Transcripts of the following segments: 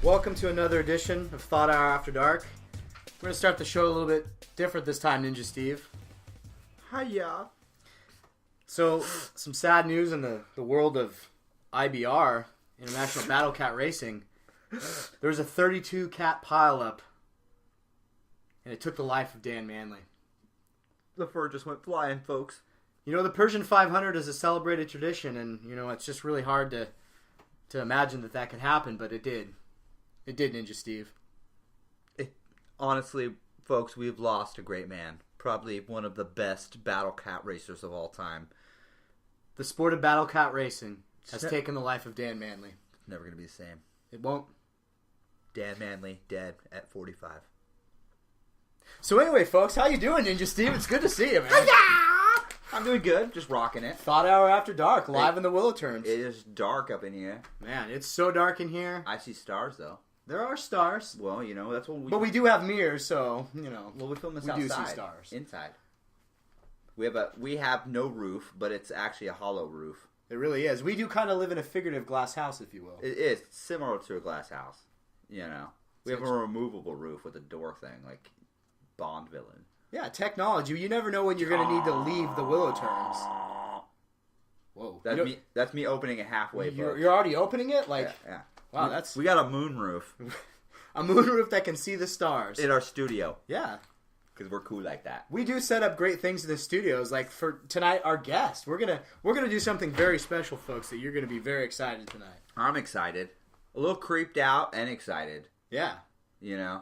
Welcome to another edition of Thought Hour After Dark. We're going to start the show a little bit different this time, Ninja Steve. Hiya. So, some sad news in the world of IBR, International Battle Cat Racing. There was a 32 cat pileup, and it took the life of Dan Manley. The fur just went flying, folks. You know, the Persian 500 is a celebrated tradition, and, you know, it's just really hard to imagine that could happen, but it did. It did, Ninja Steve. Honestly, folks, we've lost a great man. Probably one of the best battle cat racers of all time. The sport of battle cat racing has taken the life of Dan Manley. Never going to be the same. It won't. Dan Manley, dead at 45. So anyway, folks, how you doing, Ninja Steve? It's good to see you, man. I'm doing good. Just rocking it. Thought Hour After Dark, live in the Willowterms. It is dark up in here. Man, it's so dark in here. I see stars, though. There are stars. Well, you know, that's what we... But we do have mirrors, so, you know. Well, we film this outside. outside. We do see stars. Inside. We have no roof, but it's actually a hollow roof. It really is. We do kind of live in a figurative glass house, if you will. It is similar to a glass house. You know. We have a removable roof with a door thing, like Bond villain. Yeah, technology. You never know when you're going to need to leave the Willowterms. Whoa. That's me opening it halfway. You're already opening it? Like, yeah. Wow, we got a moon roof. A moon roof that can see the stars. In our studio. Yeah. Because we're cool like that. We do set up great things in the studios. Like for tonight, our guest. We're gonna do something very special, folks, that you're gonna be very excited tonight. I'm excited. A little creeped out and excited. Yeah. You know?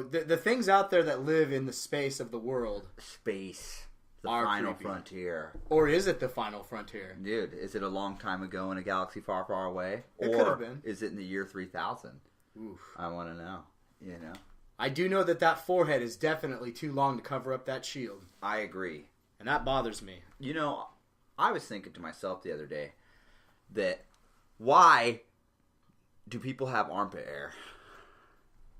The things out there that live in the space of the world. Space. The final frontier. Or is it the final frontier? Dude, is it a long time ago in a galaxy far, far away? It could have been. Is it in the year 3000? Oof. I want to know. You know? I do know that forehead is definitely too long to cover up that shield. I agree. And that bothers me. You know, I was thinking to myself the other day that why do people have armpit hair?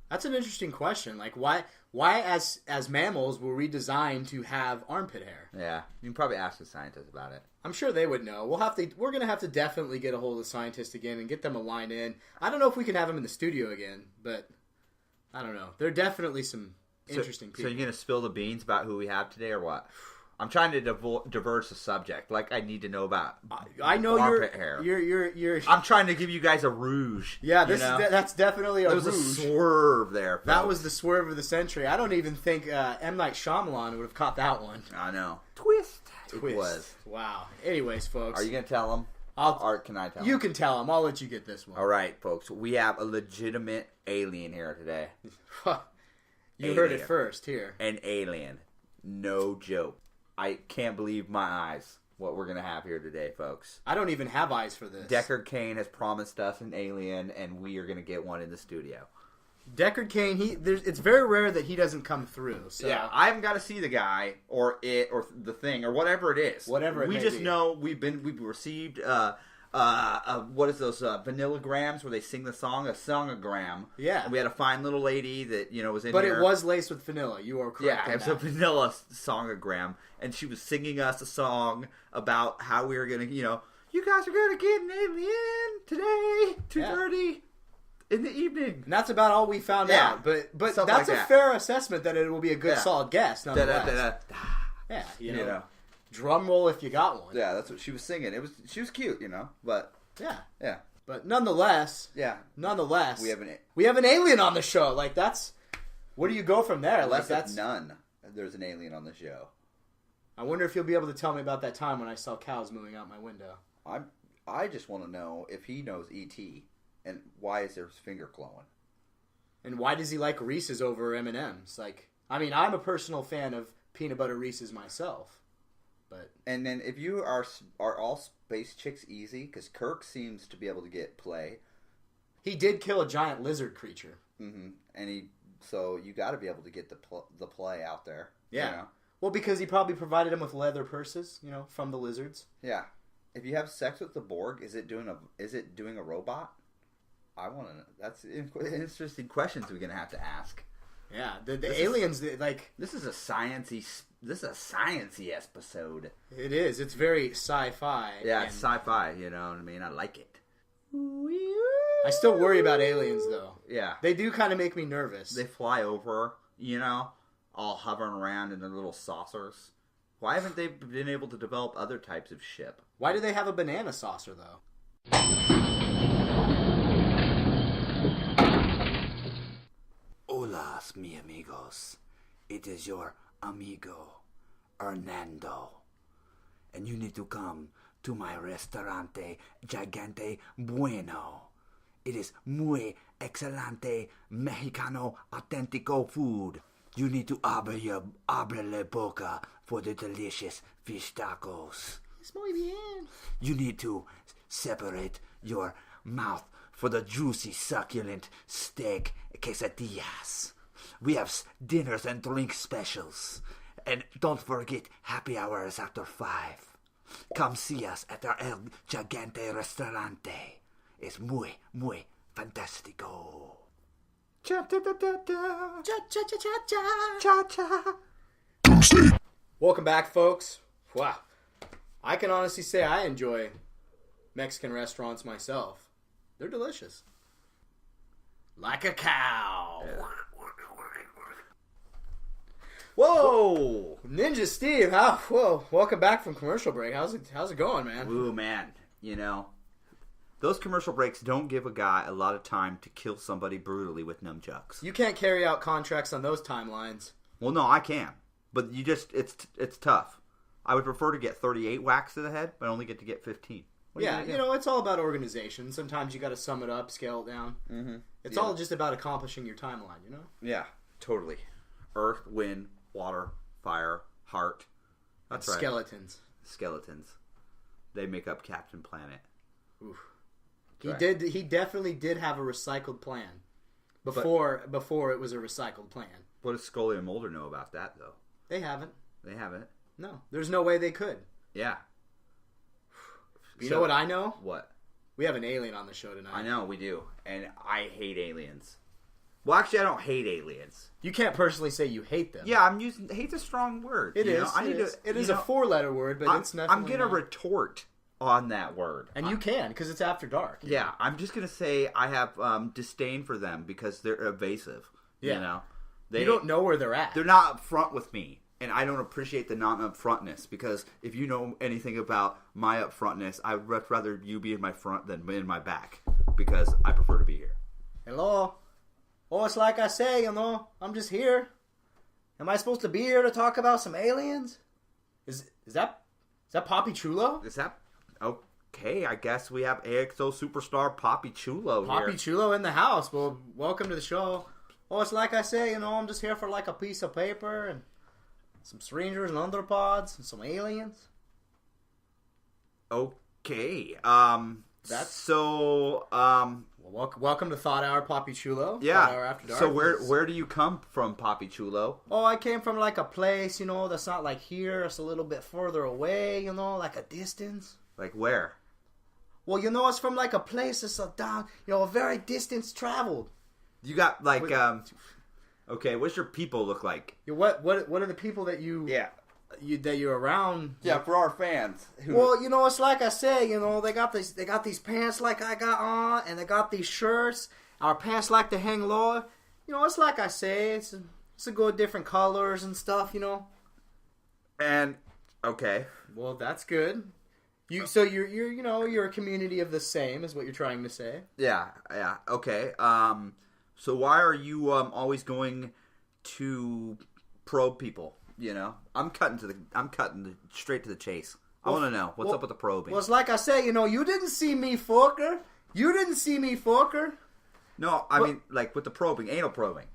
That's an interesting question. Like, why as mammals were we designed to have armpit hair? Yeah, you can probably ask the scientists about it. I'm sure they would know. We're going to have to definitely get a hold of the scientists again and get them a line in. I don't know if we can have them in the studio again, but I don't know. There are definitely some interesting people. So you're going to spill the beans about who we have today or what? I'm trying to diverge the subject. Like, I need to know about I know armpit hair. You're I'm trying to give you guys a rouge. Yeah, that's definitely a rouge. There was a swerve there, folks. That was the swerve of the century. I don't even think M. Night Shyamalan would have caught that one. I know. Twist. It was. Wow. Anyways, folks. Are you going to tell them? Or can I tell them? You can tell them. I'll let you get this one. All right, folks. We have a legitimate alien here today. You heard it first here. An alien. No joke. I can't believe my eyes what we're going to have here today, folks. I don't even have eyes for this. Deckard Cain has promised us an alien, and we are going to get one in the studio. Deckard Cain, it's very rare that he doesn't come through. So. Yeah, I haven't got to see the guy or it or the thing or whatever it is. Whatever it we may just be. know we've received what is those vanillograms where they sing the song, a songogram. Yeah, and we had a fine little lady that was in but here. It was laced with vanilla. You are correct. Yeah, it was a vanilla songogram, and she was singing us a song about how we were gonna, you guys are gonna get an alien today, 2:30 in the evening. And that's about all we found out. But that's like a fair assessment that it will be a good solid guess. Nonetheless. Yeah, drum roll if you got one. Yeah, that's what she was singing. She was cute, but yeah. But nonetheless, we have an alien on the show. Like that's where do you go from there? Like that's none. There's an alien on the show. I wonder if you'll be able to tell me about that time when I saw cows moving out my window. I just want to know if he knows E.T. and why is his finger glowing, and why does he like Reese's over M&Ms? Like, I mean, I'm a personal fan of peanut butter Reese's myself. And then if you are all space chicks easy, because Kirk seems to be able to get play. He did kill a giant lizard creature. Mm-hmm. And so you got to be able to get the play out there. Yeah. Well, because he probably provided him with leather purses, from the lizards. Yeah. If you have sex with the Borg, is it doing a robot? I want to know. That's interesting questions we're gonna have to ask. Yeah, the aliens this is a sciencey. This is a sciencey episode. It is. It's very sci-fi. Yeah, it's sci-fi. You know what I mean? I like it. I still worry about aliens, though. Yeah. They do kind of make me nervous. They fly over, all hovering around in their little saucers. Why haven't they been able to develop other types of ship? Why do they have a banana saucer, though? Hola, mi amigos. It is your amigo, Hernando. And you need to come to my restaurante gigante bueno. It is muy excelente Mexicano auténtico food. You need to abre la boca for the delicious fish tacos. Es muy bien. You need to separate your mouth for the juicy, succulent steak quesadillas. We have dinners and drink specials. And don't forget happy hours after 5. Come see us at our El Gigante Restaurante. It's muy, muy fantastico. Cha-cha-cha-cha-cha. Cha-cha-cha-cha-cha. Cha-cha. Welcome back, folks. Wow. I can honestly say I enjoy Mexican restaurants myself. They're delicious. Like a cow. Yeah. Whoa! Ninja Steve, whoa. Welcome back from commercial break. How's it going, man? Ooh, man. Those commercial breaks don't give a guy a lot of time to kill somebody brutally with nunchucks. You can't carry out contracts on those timelines. Well, no, I can. But it's tough. I would prefer to get 38 whacks to the head, but I only get to get 15. Yeah, it's all about organization. Sometimes you got to sum it up, scale it down. Mm-hmm. It's all just about accomplishing your timeline, Yeah, totally. Earth, wind, water, fire, heart. That's right. Skeletons. They make up Captain Planet. Oof. He definitely did have a recycled plan before it was a recycled plan. What does Scully and Mulder know about that, though? They haven't. They haven't? No. There's no way they could. Yeah. You know what I know? What? We have an alien on the show tonight. I know, we do. And I hate aliens. Well, actually, I don't hate aliens. You can't personally say you hate them. Yeah, I'm using... Hate's a strong word. It is. It is a 4-letter word, but it's nothing. I'm going to retort on that word. And you can, because it's after dark. Yeah, I'm just going to say I have disdain for them because they're evasive. Yeah. You don't know where they're at. They're not upfront with me. And I don't appreciate the non-upfrontness, because if you know anything about my upfrontness, I would much rather you be in my front than in my back, because I prefer to be here. Hello? Oh, it's like I say, I'm just here. Am I supposed to be here to talk about some aliens? Is that Poppy Chulo? Is that... Okay, I guess we have AXO superstar Poppy Chulo here. Poppy Chulo in the house. Well, welcome to the show. Oh, it's like I say, I'm just here for like a piece of paper and some strangers and underpods and some aliens. Okay. Welcome to Thought Hour, Poppy Chulo. Yeah. Thought Hour After Dark. So where do you come from, Poppy Chulo? Oh, I came from like a place, that's not like here. It's a little bit further away, like a distance. Like where? Well, it's from like a place that's down, a very distance traveled. You got like, okay, what's your people look like? What are the people that that you're around? Yeah, for our fans. Well, it's like I say, they got these pants like I got on, and they got these shirts. Our pants like to hang low. It's like I say, it's a good different colors and stuff, And okay, well, that's good. So you're a community of the same, is what you're trying to say. Yeah, okay. So why are you always going to probe people? I'm cutting straight to the chase. I want to know what's up with the probing. Well, it's like I say, you didn't see me, fucker. You didn't see me, fucker. No, I mean like with the probing, anal probing.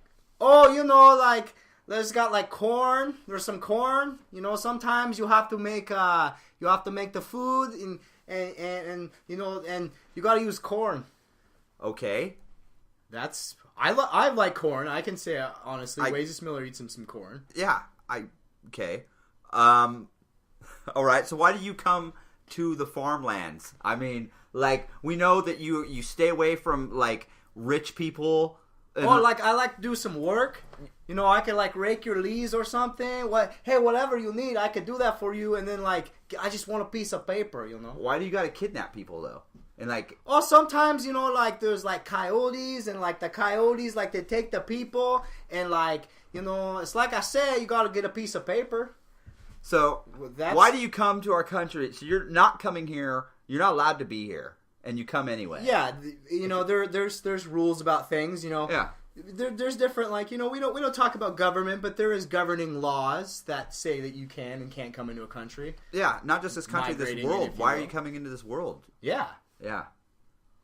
Oh, like there's got like corn. There's some corn. Sometimes you have to make the food and you got to use corn. Okay. I like corn. I can say honestly, Wasus Miller eats some corn. Yeah. Okay. All right. So why do you come to the farmlands? I mean, like we know that you stay away from like rich people Or like I like to do some work. You know, I could like rake your leaves or something. Hey, whatever you need, I could do that for you. And then like I just want a piece of paper. You know. Why do you got to kidnap people though? And like, or sometimes, you know, like there's like coyotes, and like the coyotes, like they take the people, and like, you know, it's like I said, you got to get a piece of paper. So why do you come to our country? So you're not coming here. You're not allowed to be here, and you come anyway. Yeah, you know, there's rules about things. You know. Yeah. There's different, like, you know, we don't talk about government, but there is governing laws that say that you can and can't come into a country. Yeah, not just this country, this world. Why are you coming into this world? Yeah. Yeah.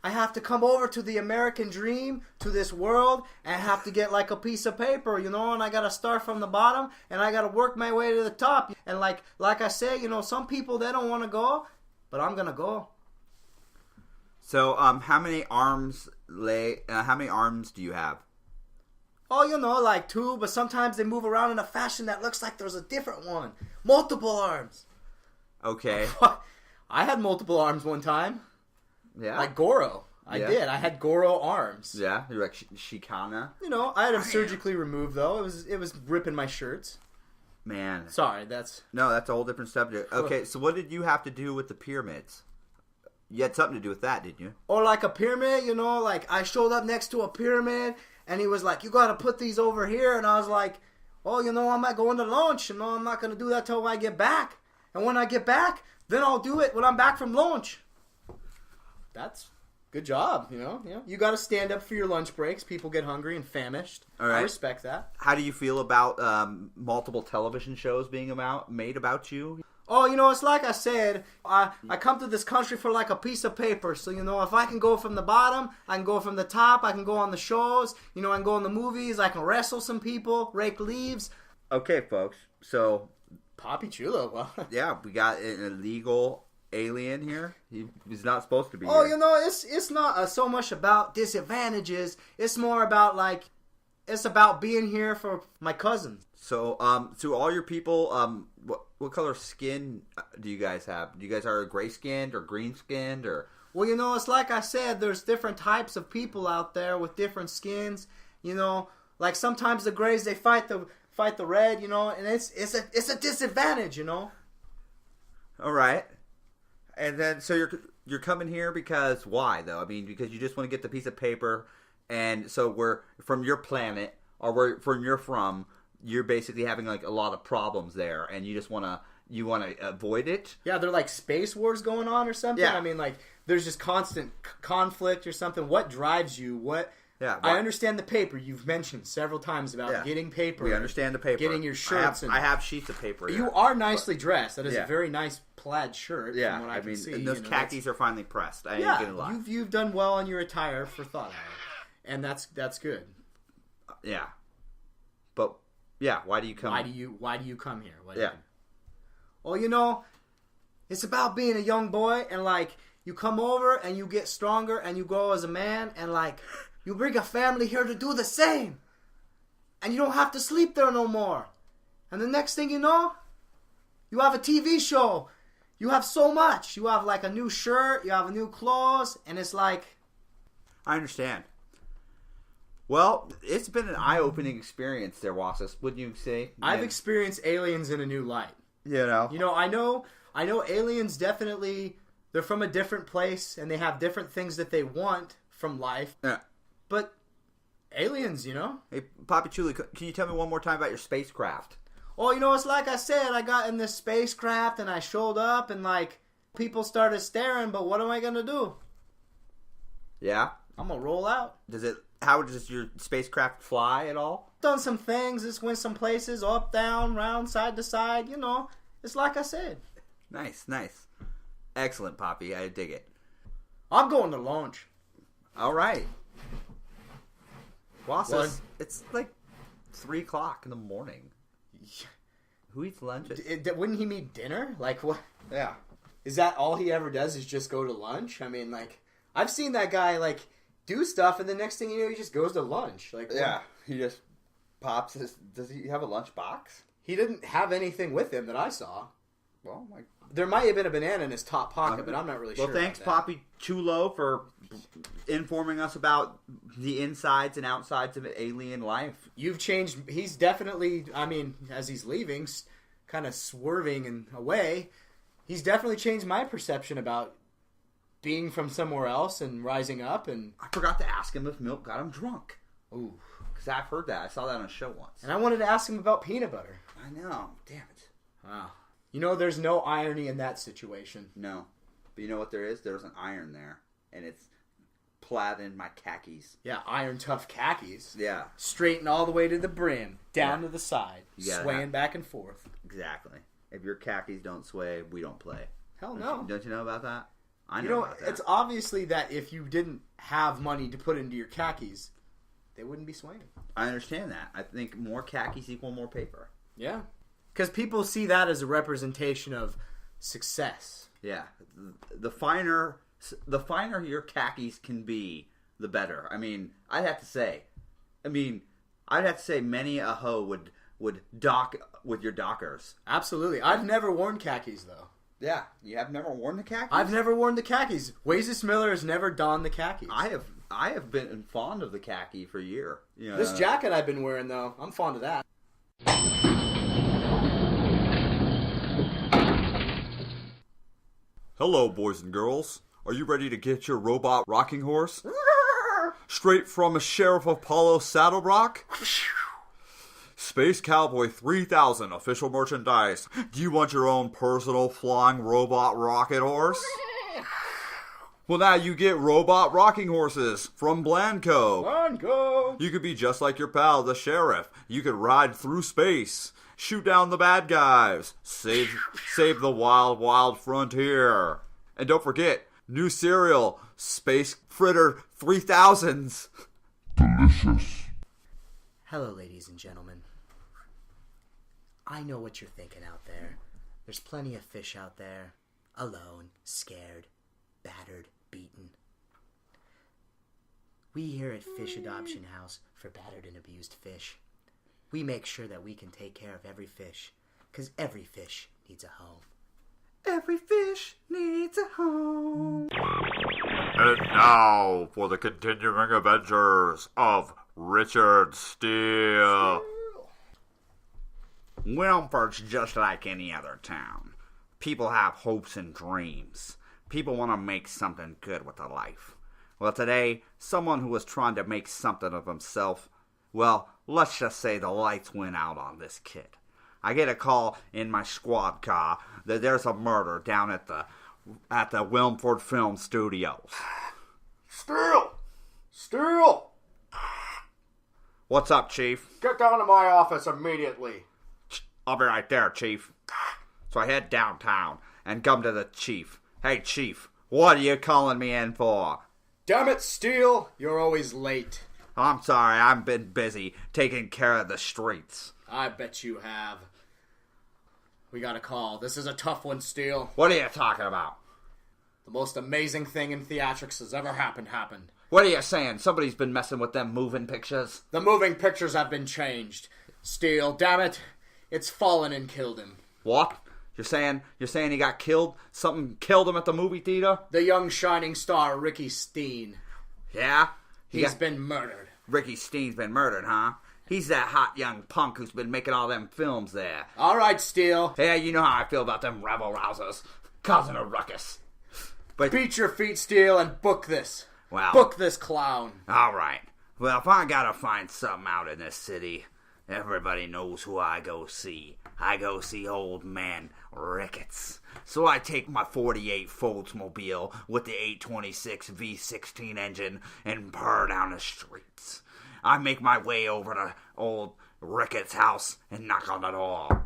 I have to come over to the American dream, to this world, and I have to get like a piece of paper, you know, and I gotta start from the bottom, and I gotta work my way to the top. And like I say, you know, some people, they don't want to go, but I'm gonna go. So, how many arms do you have? Oh, you know, like 2, but sometimes they move around in a fashion that looks like there's a different one. Multiple arms. Okay. I had multiple arms one time. Yeah. Like Goro. I did. I had Goro arms. Yeah, you're like Shikana. You know, I had them surgically removed though. It was ripping my shirts. Man. Sorry, that's a whole different subject. Okay, so what did you have to do with the pyramids? You had something to do with that, didn't you? Or like a pyramid, you know, like I showed up next to a pyramid, and he was like, you gotta put these over here, and I was like, oh, you know, I'm not going to lunch, you know, I'm not gonna do that till I get back. And when I get back, then I'll do it when I'm back from lunch. That's good job, you know. You got to stand up for your lunch breaks. People get hungry and famished. All right. I respect that. How do you feel about multiple television shows being made about you? Oh, you know, it's like I said, I come to this country for like a piece of paper. So, you know, if I can go from the bottom, I can go from the top, I can go on the shows, you know, I can go in the movies, I can wrestle some people, rake leaves. Okay, folks. So, Papi Chulo, well. Yeah, we got an illegal alien here. He's not supposed to be here. You know, it's not so much about disadvantages. It's more about, like, it's about being here for my cousins. So, to all your people, what color skin do you guys have? Do you guys are gray-skinned or green-skinned or? Well, you know, it's like I said, there's different types of people out there with different skins. You know, like sometimes the grays, they fight the red, you know, and it's a disadvantage, you know. All right. And then, so you're coming here because why, though? I mean, because you just want to get the piece of paper, and so we're from your planet, or you're basically having like a lot of problems there, and you just want to avoid it. Yeah, they're like space wars going on or something. Yeah. I mean, like there's just constant conflict or something. What drives you? What? Yeah, I understand the paper. You've mentioned several times about getting paper. We understand the paper. Getting your shirts. I have sheets of paper. You are nicely dressed. That is a very nice plaid shirt. Yeah, from what I can see. And those khakis are finally pressed. I ain't gonna lie. You've done well on your attire for thought, and that's good. Yeah, but why do you come? Why do you come here? Well, you know, it's about being a young boy, and like you come over and you get stronger and you grow as a man, and like. You bring a family here to do the same. And you don't have to sleep there no more. And the next thing you know, you have a TV show. You have so much. You have like a new shirt. You have new clothes. And it's like... I understand. Well, it's been an eye-opening experience there, Wasus. Wouldn't you say? I've experienced aliens in a new light. You know, I know aliens definitely... They're from a different place. And they have different things that they want from life. Yeah. But aliens, you know? Hey, Papi Chuli, can you tell me one more time about your spacecraft? Oh, you know, it's like I said, I got in this spacecraft and I showed up and, like, people started staring, but what am I going to do? Yeah? I'm going to roll out. How does your spacecraft fly at all? Done some things. Just went some places, up, down, round, side to side, you know. It's like I said. Nice. Excellent, Papi. I dig it. I'm going to lunch. All right. Wasus, it's like 3 o'clock in the morning. Who eats lunch? Wouldn't he mean dinner? Like what? Yeah. Is that all he ever does is just go to lunch? I mean, like, I've seen that guy, like, do stuff, and the next thing you know, he just goes to lunch. Like, yeah, he just pops his... Does he have a lunch box? He didn't have anything with him that I saw. Well, There might have been a banana in his top pocket, but I'm not really sure. Well, thanks, about that. Poppy Chulo, for informing us about the insides and outsides of alien life. You've changed. He's definitely, as he's leaving, kind of swerving and away, he's definitely changed my perception about being from somewhere else and rising up. And I forgot to ask him if milk got him drunk. Ooh. Because I've heard that. I saw that on a show once. And I wanted to ask him about peanut butter. I know. Damn it. Wow. There's no irony in that situation. No. But you know what there is? There's an iron there. And it's plaid in my khakis. Yeah, iron tough khakis. Yeah. Straighten all the way to the brim, down to the side, swaying back and forth. Exactly. If your khakis don't sway, we don't play. Hell no. Don't you know about that? I know about that. It's obviously that if you didn't have money to put into your khakis, they wouldn't be swaying. I understand that. I think more khakis equal more paper. Yeah. Because people see that as a representation of success. Yeah. The finer your khakis can be, the better. I'd have to say many a hoe would dock with your dockers. Absolutely. I've never worn khakis, though. Yeah. You have never worn the khakis? I've never worn the khakis. Wasus Miller has never donned the khakis. I have been fond of the khaki for a year. This jacket I've been wearing, though, I'm fond of that. Hello, boys and girls. Are you ready to get your robot rocking horse? Straight from a Sheriff of Apollo Saddlebrock? Space Cowboy 3000 official merchandise. Do you want your own personal flying robot rocket horse? Well, now you get robot rocking horses from Blanco. Blanco! You could be just like your pal, the Sheriff. You could ride through space, shoot down the bad guys, save the wild, wild frontier. And don't forget, new cereal, Space Fritter 3000s. Delicious. Hello, ladies and gentlemen. I know what you're thinking out there. There's plenty of fish out there, alone, scared, battered, beaten. We here at Fish Adoption House for battered and abused fish, we make sure that we can take care of every fish, because every fish needs a home. Every fish needs a home. And now for the continuing adventures of Richard Steele. Wilford's just like any other town. People have hopes and dreams. People want to make something good with their life. Well, today, someone who was trying to make something of himself, well, let's just say the lights went out on this kid. I get a call in my squad car that there's a murder down at the Wilford Film Studios. Steele! What's up, Chief? Get down to my office immediately. I'll be right there, Chief. So I head downtown and come to the Chief. Hey, Chief, what are you calling me in for? Damn it, Steele! You're always late. I'm sorry, I've been busy taking care of the streets. I bet you have. We got a call. This is a tough one, Steele. What are you talking about? The most amazing thing in theatrics has ever happened. What are you saying? Somebody's been messing with them moving pictures? The moving pictures have been changed. Steele, damn it. It's fallen and killed him. What? You're saying he got killed? Something killed him at the movie theater? The young shining star, Ricky Steen. Yeah? He's been murdered. Ricky Steen's been murdered, huh? He's that hot young punk who's been making all them films there. All right, Steele. Yeah, you know how I feel about them rabble-rousers. Causing a ruckus. But beat your feet, Steele, and book this. Well, book this clown. All right. Well, if I gotta find something out in this city, everybody knows who I go see. I go see old man Ricketts. So I take my 48 Foldsmobile with the 826 V16 engine and purr down the streets. I make my way over to old Ricketts' house and knock on the door.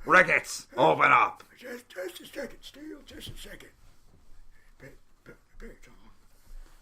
Ricketts, open up. Just a second, Steele. Just a second.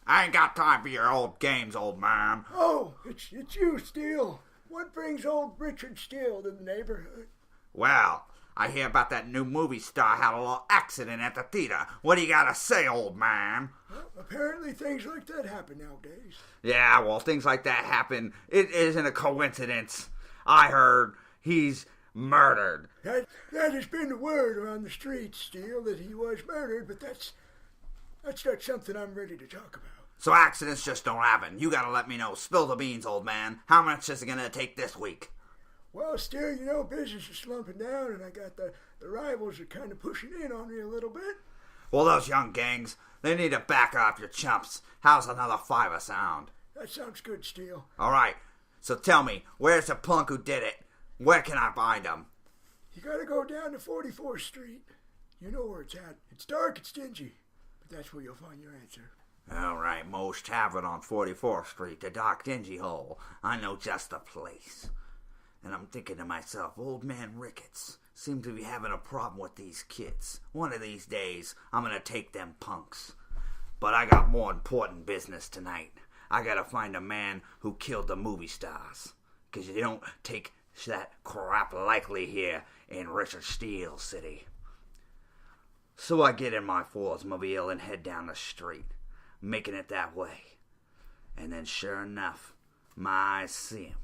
I ain't got time for your old games, old man. Oh, it's you, Steele. What brings old Richard Steele to the neighborhood? Well, I hear about that new movie star had a little accident at the theater. What do you gotta say, old man? Well, apparently things like that happen nowadays. Yeah, well, things like that happen. It isn't a coincidence. I heard he's murdered. That has been the word around the streets, Steele, that he was murdered, but that's not something I'm ready to talk about. So accidents just don't happen. You gotta let me know. Spill the beans, old man. How much is it gonna take this week? Well, still, business is slumping down, and I got the rivals are kind of pushing in on me a little bit. Well, those young gangs, they need to back off your chumps. How's another $5 sound? That sounds good, Steele. All right. So tell me, where's the punk who did it? Where can I find him? You gotta go down to 44th Street. You know where it's at. It's dark, it's dingy, but that's where you'll find your answer. All right, Moe's Tavern on 44th Street, the dark dingy hole. I know just the place. And I'm thinking to myself, old man Ricketts seems to be having a problem with these kids. One of these days, I'm gonna take them punks. But I got more important business tonight. I gotta find a man who killed the movie stars. 'Cause you don't take that crap lightly here in Richard Steele City. So I get in my Oldsmobile and head down the street, making it that way. And then sure enough, my eyes see him.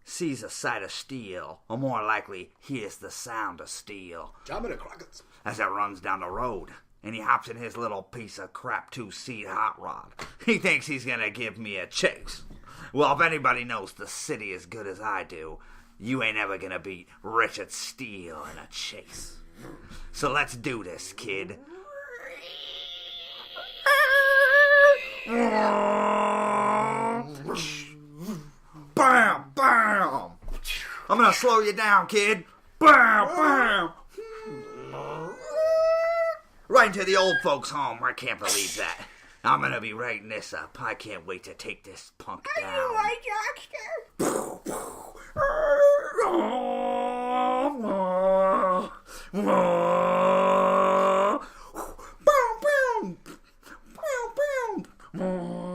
Sees a sight of steel, or more likely, hears the sound of steel. Jumping Crockett. As it runs down the road. And he hops in his little piece of crap 2-seat hot rod. He thinks he's gonna give me a chase. Well, if anybody knows the city as good as I do, you ain't ever gonna beat Richard Steele in a chase. So let's do this, kid. Bam! Bam! I'm gonna slow you down, kid. Bam! Bam! Right into the old folks' home. I can't believe that. I'm gonna be writing this up. I can't wait to take this punk down. Are you right, Jackster?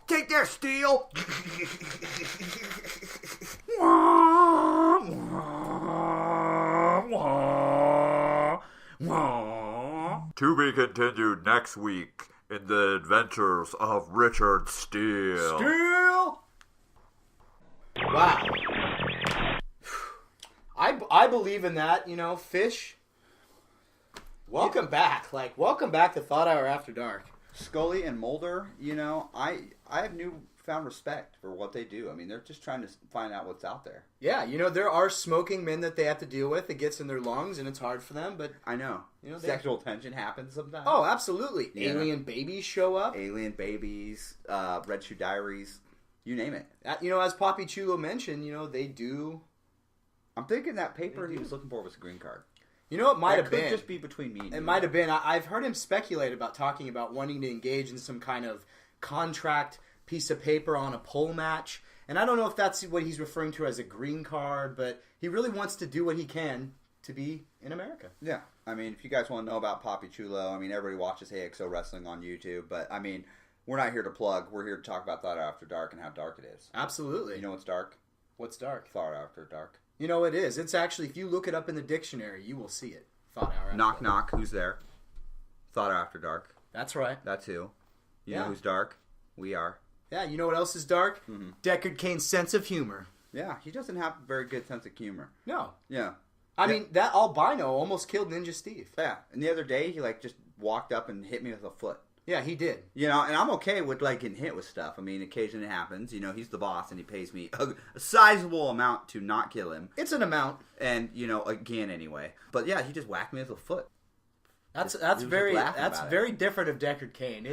Take that, Steel. To be continued next week in the adventures of Richard Steele. Steele! Wow. I believe in that, Fish. Welcome back. Welcome back to Thought Hour After Dark. Scully and Mulder, I have newfound respect for what they do. I mean, they're just trying to find out what's out there. Yeah, there are smoking men that they have to deal with. It gets in their lungs, and it's hard for them, but... I know. Sexual tension happens sometimes. Oh, absolutely. Yeah. Alien babies show up. Alien babies, Red Shoe Diaries, you name it. As Poppy Chulo mentioned, they do... I'm thinking that paper he was looking for was a green card. It might have been. It could just be between me and you. It might have been. I've heard him speculate about talking about wanting to engage in some kind of contract piece of paper on a pole match. And I don't know if that's what he's referring to as a green card, but he really wants to do what he can to be in America. Yeah. I mean, if you guys want to know about Poppy Chulo, everybody watches AXO Wrestling on YouTube, but we're not here to plug. We're here to talk about Thought After Dark and how dark it is. Absolutely. You know what's dark? What's dark? Thought After Dark. It is. It's actually, if you look it up in the dictionary, you will see it. Thought Hour After Knock, Dark. knock. Who's there? Thought After Dark. That's right. That's who. You Yeah. know who's dark? We are. Yeah, you know what else is dark? Mm-hmm. Deckard Cain's sense of humor. Yeah, he doesn't have a very good sense of humor. No. Yeah. I mean, that albino almost killed Ninja Steve. Yeah, and the other day he just walked up and hit me with a foot. Yeah, he did. And I'm okay with getting hit with stuff. I mean, occasionally it happens. He's the boss and he pays me a sizable amount to not kill him. It's an amount. And again anyway. But yeah, he just whacked me with a foot. That's was very laughing about it. very different of Deckard Cain.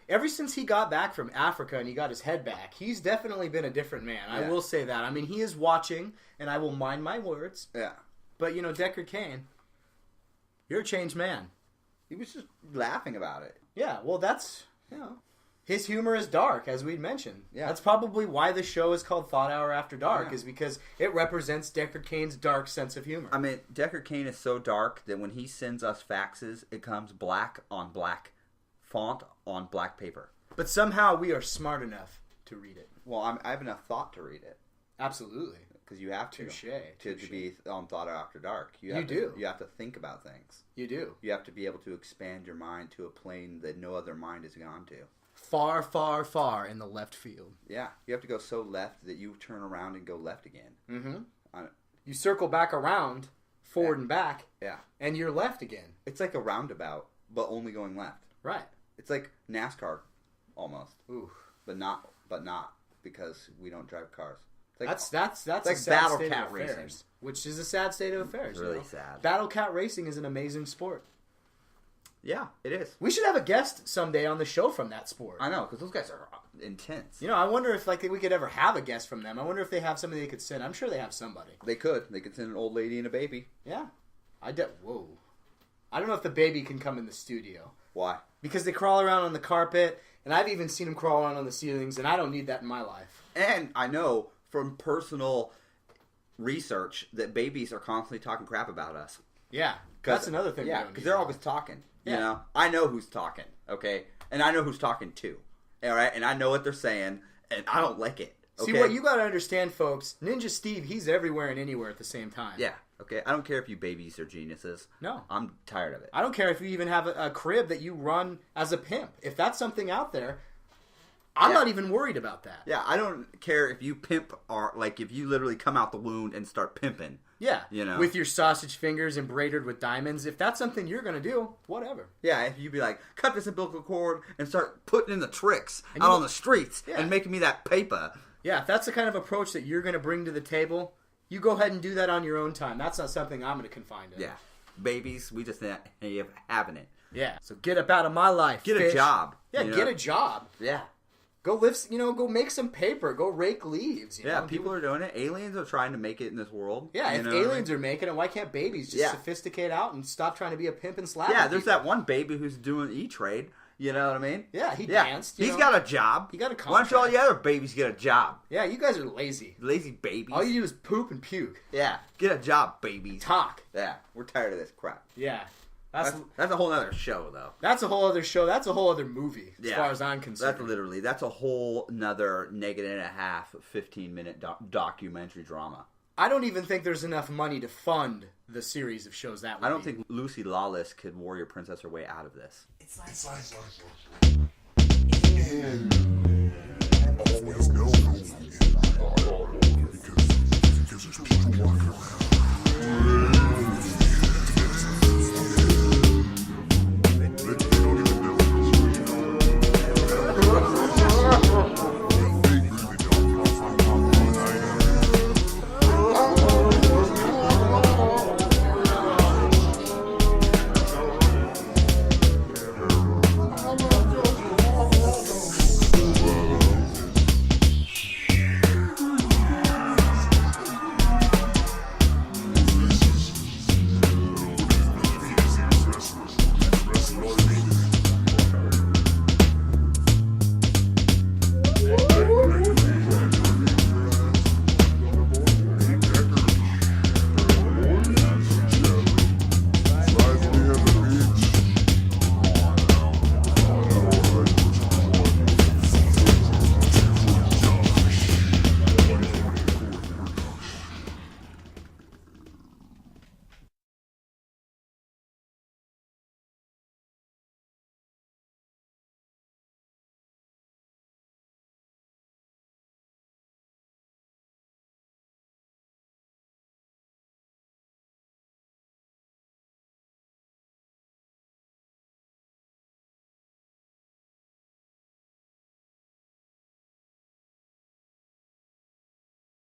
Ever since he got back from Africa and he got his head back, he's definitely been a different man. I will say that. I mean, he is watching, and I will mind my words. Yeah. But Deckard Cain, you're a changed man. He was just laughing about it. Yeah, well, that's his humor is dark, as we'd mentioned. Yeah. That's probably why the show is called Thought Hour After Dark, is because it represents Deckard Cain's dark sense of humor. I mean, Deckard Cain is so dark that when he sends us faxes, it comes black on black, font on black paper. But somehow we are smart enough to read it. Well, I have enough thought to read it. Absolutely. Because you have to. To be on Thought After Dark. You do. You have to think about things. You do. You have to be able to expand your mind to a plane that no other mind has gone to. Far, far, far in the left field. Yeah. You have to go so left that you turn around and go left again. Mm-hmm. You circle back around forward and back, Yeah. and you're left again. It's like a roundabout, but only going left. Right. It's like NASCAR, almost. Ooh. But not because we don't drive cars. It's like, That's like a sad Battle state Cat of racing. affairs, which is a sad state of affairs. It's really you know? sad. Battle cat racing is an amazing sport. Yeah, it is. We should have a guest someday on the show from that sport. I know, because those guys are intense. You know, I wonder if we could ever have a guest from them. I wonder if they have somebody they could send. I'm sure they have somebody. They could send an old lady and a baby. Yeah. Whoa. I don't know if the baby can come in the studio. Why? Because they crawl around on the carpet, and I've even seen them crawl around on the ceilings, and I don't need that in my life. And I know from personal research that babies are constantly talking crap about us. Yeah. That's another thing. Yeah, because they're always talking. Yeah. You know? I know who's talking, okay? And I know who's talking too. All right? And I know what they're saying, and I don't like it. Okay? See, what you got to understand, folks, Ninja Steve, he's everywhere and anywhere at the same time. Yeah, okay? I don't care if you babies are geniuses. No. I'm tired of it. I don't care if you even have a crib that you run as a pimp. If that's something out there, I'm not even worried about that. Yeah, I don't care if you pimp or, like, if you literally come out the wound and start pimping. Yeah, You know? with your sausage fingers embroidered with diamonds. If that's something you're going to do, whatever. Yeah, if you be like, cut this umbilical cord and start putting in the tricks And out you- on the streets Yeah. and making me that paper. Yeah, if that's the kind of approach that you're going to bring to the table, you go ahead and do that on your own time. That's not something I'm going to confine to. Yeah. Babies, we just having it. Yeah, so get up out of my life, Get fish. a job. Yeah, you know? get a job. Yeah. Go live, go make some paper. Go rake leaves. You Yeah, know? people are doing it. Aliens are trying to make it in this world. Yeah, you if know what I mean? aliens are making it, why can't babies just Yeah. sophisticate out and stop trying to be a pimp and slap? Yeah, at there's people? that one baby who's doing E-Trade. You know what I mean? Yeah, he danced. He's got a job. He got a Why don't all contract. the other babies get a job? Yeah, you guys are lazy. Lazy babies. All you do is poop and puke. Yeah, get a job, babies. Talk. Yeah, we're tired of this crap. Yeah. That's a whole other show, though. That's a whole other show. That's a whole other movie, as Yeah. far as I'm concerned. That's a whole nother negative and a half 15-minute documentary drama. I don't even think there's enough money to fund the series of shows that would I don't be. think Lucy Lawless could warrior princess her way out of this. It's like